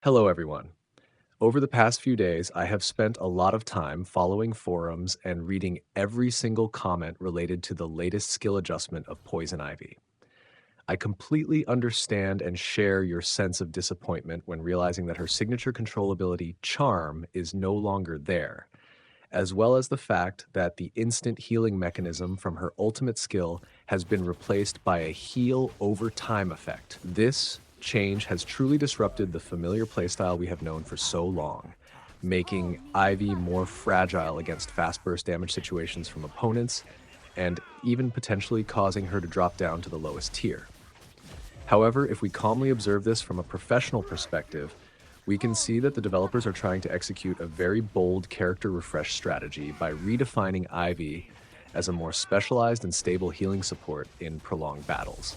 Hello, everyone. Over the past few days, I have spent a lot of time following forums and reading every single comment related to the latest skill adjustment of Poison Ivy. I completely understand and share your sense of disappointment when realizing that her signature control ability, Charm, is no longer there, as well as the fact that the instant healing mechanism from her ultimate skill has been replaced by a heal over time effect. This change has truly disrupted the familiar playstyle we have known for so long, making Ivy more fragile against fast burst damage situations from opponents, and even potentially causing her to drop down to the lowest tier. However, if we calmly observe this from a professional perspective, we can see that the developers are trying to execute a very bold character refresh strategy by redefining Ivy as a more specialized and stable healing support in prolonged battles.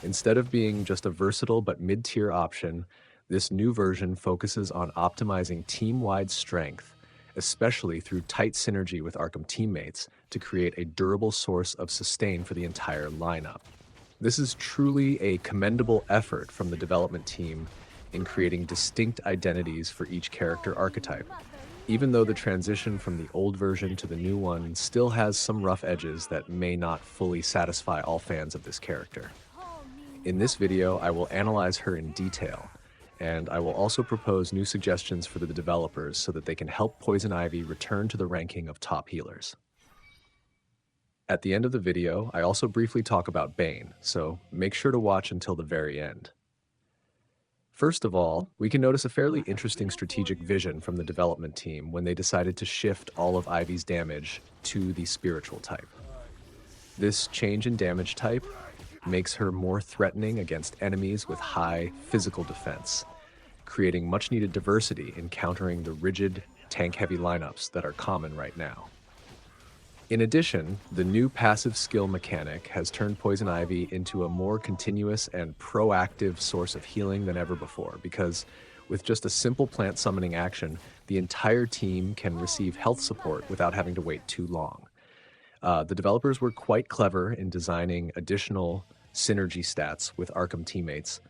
Instead of being just a versatile but mid-tier option, this new version focuses on optimizing team-wide strength, especially through tight synergy with Arkham teammates to create a durable source of sustain for the entire lineup. This is truly a commendable effort from the development team in creating distinct identities for each character archetype, even though the transition from the old version to the new one still has some rough edges that may not fully satisfy all fans of this character. In this video, I will analyze her in detail, and I will also propose new suggestions for the developers so that they can help Poison Ivy return to the ranking of top healers. At the end of the video, I also briefly talk about Bane, so make sure to watch until the very end. First of all, we can notice a fairly interesting strategic vision from the development team when they decided to shift all of Ivy's damage to the spiritual type. This change in damage type makes her more threatening against enemies with high physical defense, creating much needed diversity in countering the rigid, tank-heavy lineups that are common right now. In addition, the new passive skill mechanic has turned Poison Ivy into a more continuous and proactive source of healing than ever before, because with just a simple plant summoning action, the entire team can receive health support without having to wait too long. The developers were quite clever in designing additional synergy stats with Arkham teammates,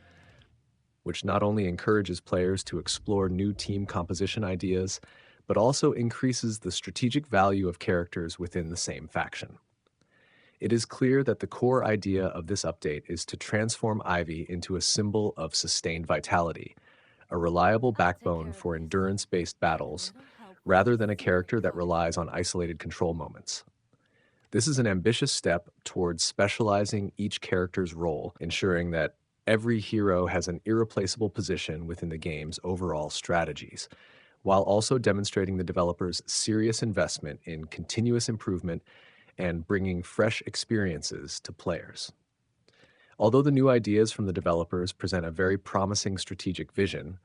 which not only encourages players to explore new team composition ideas, but also increases the strategic value of characters within the same faction. It is clear that the core idea of this update is to transform Ivy into a symbol of sustained vitality, a reliable backbone for endurance-based battles, rather than a character that relies on isolated control moments. This is an ambitious step towards specializing each character's role, ensuring that every hero has an irreplaceable position within the game's overall strategies, while also demonstrating the developers' serious investment in continuous improvement and bringing fresh experiences to players. Although the new ideas from the developers present a very promising strategic vision,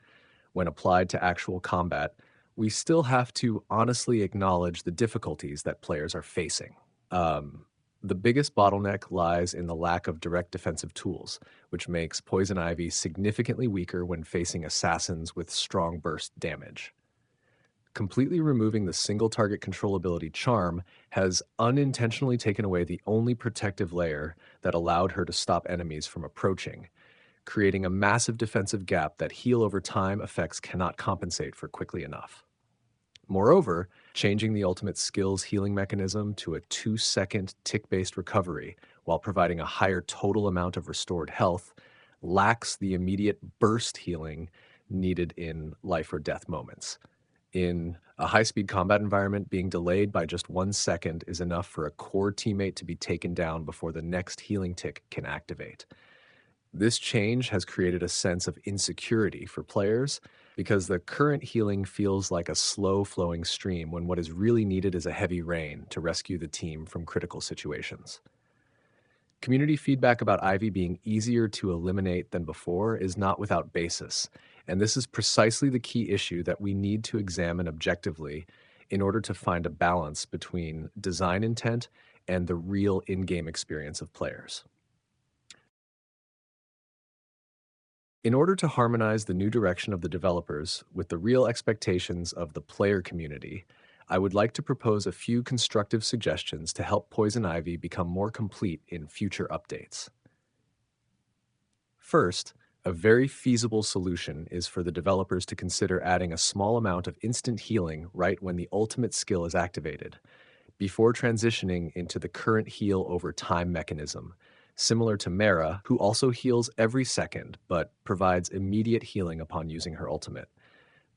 when applied to actual combat, we still have to honestly acknowledge the difficulties that players are facing. The biggest bottleneck lies in the lack of direct defensive tools, which makes Poison Ivy significantly weaker when facing assassins with strong burst damage. Completely removing the single target control ability Charm has unintentionally taken away the only protective layer that allowed her to stop enemies from approaching, creating a massive defensive gap that heal over time effects cannot compensate for quickly enough. Moreover, changing the ultimate skill's healing mechanism to a 2-second tick-based recovery while providing a higher total amount of restored health lacks the immediate burst healing needed in life or death moments. In a high-speed combat environment, being delayed by just 1 second is enough for a core teammate to be taken down before the next healing tick can activate. This change has created a sense of insecurity for players because the current healing feels like a slow-flowing stream when what is really needed is a heavy rain to rescue the team from critical situations. Community feedback about Ivy being easier to eliminate than before is not without basis, and this is precisely the key issue that we need to examine objectively in order to find a balance between design intent and the real in-game experience of players. In order to harmonize the new direction of the developers with the real expectations of the player community, I would like to propose a few constructive suggestions to help Poison Ivy become more complete in future updates. First, A very feasible solution is for the developers to consider adding a small amount of instant healing right when the ultimate skill is activated, before transitioning into the current heal over time mechanism, similar to Mara, who also heals every second but provides immediate healing upon using her ultimate.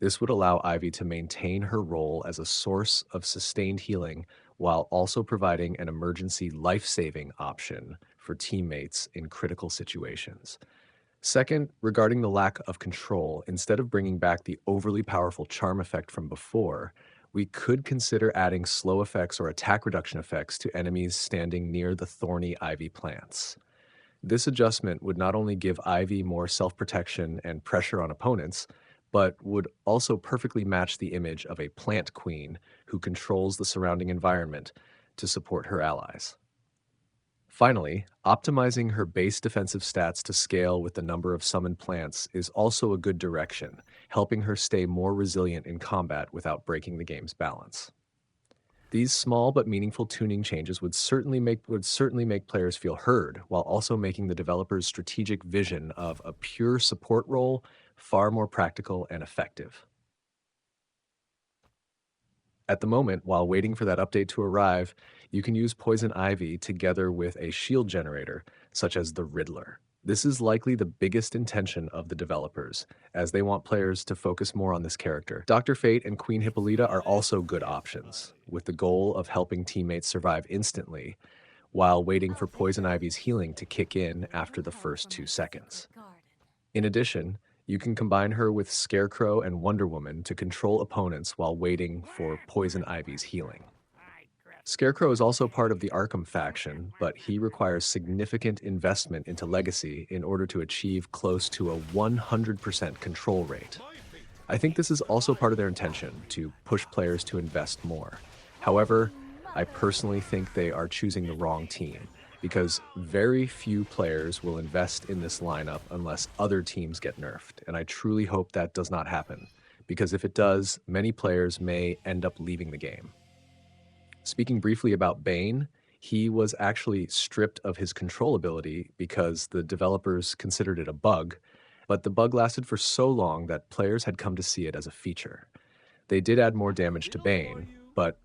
This would allow Ivy to maintain her role as a source of sustained healing while also providing an emergency life-saving option for teammates in critical situations. Second, regarding the lack of control, instead of bringing back the overly powerful charm effect from before, we could consider adding slow effects or attack reduction effects to enemies standing near the thorny ivy plants. This adjustment would not only give Ivy more self-protection and pressure on opponents, but would also perfectly match the image of a plant queen who controls the surrounding environment to support her allies. Finally, optimizing her base defensive stats to scale with the number of summoned plants is also a good direction, helping her stay more resilient in combat without breaking the game's balance. These small but meaningful tuning changes would certainly make players feel heard, while also making the developer's strategic vision of a pure support role far more practical and effective. At the moment, while waiting for that update to arrive, you can use Poison Ivy together with a shield generator, such as the Riddler. This is likely the biggest intention of the developers, as they want players to focus more on this character. Dr. Fate and Queen Hippolyta are also good options, with the goal of helping teammates survive instantly, while waiting for Poison Ivy's healing to kick in after the first 2 seconds. In addition, you can combine her with Scarecrow and Wonder Woman to control opponents while waiting for Poison Ivy's healing. Scarecrow is also part of the Arkham faction, but he requires significant investment into Legacy in order to achieve close to a 100% control rate. I think this is also part of their intention, to push players to invest more. However, I personally think they are choosing the wrong team, because very few players will invest in this lineup unless other teams get nerfed, and I truly hope that does not happen, because if it does, many players may end up leaving the game. Speaking briefly about Bane, he was actually stripped of his control ability because the developers considered it a bug, but the bug lasted for so long that players had come to see it as a feature. They did add more damage to Bane, but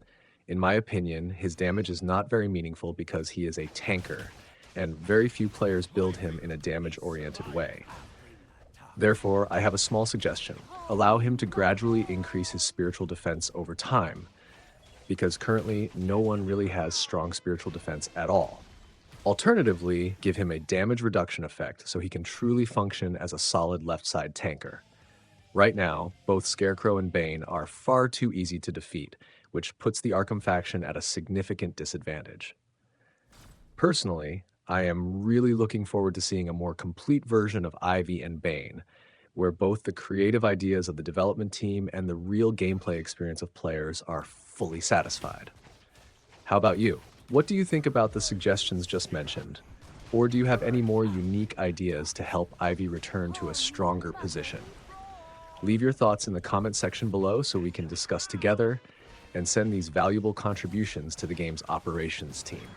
in my opinion, his damage is not very meaningful because he is a tanker, and very few players build him in a damage-oriented way. Therefore, I have a small suggestion. Allow him to gradually increase his spiritual defense over time, because currently no one really has strong spiritual defense at all. Alternatively, give him a damage reduction effect so he can truly function as a solid left side tanker. Right now, both Scarecrow and Bane are far too easy to defeat, which puts the Arkham faction at a significant disadvantage. Personally, I am really looking forward to seeing a more complete version of Ivy and Bane, where both the creative ideas of the development team and the real gameplay experience of players are fully satisfied. How about you? What do you think about the suggestions just mentioned? Or do you have any more unique ideas to help Ivy return to a stronger position? Leave your thoughts in the comment section below so we can discuss together, and send these valuable contributions to the game's operations team.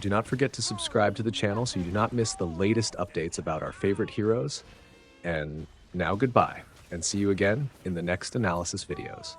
Do not forget to subscribe to the channel so you do not miss the latest updates about our favorite heroes. And now goodbye, and see you again in the next analysis videos.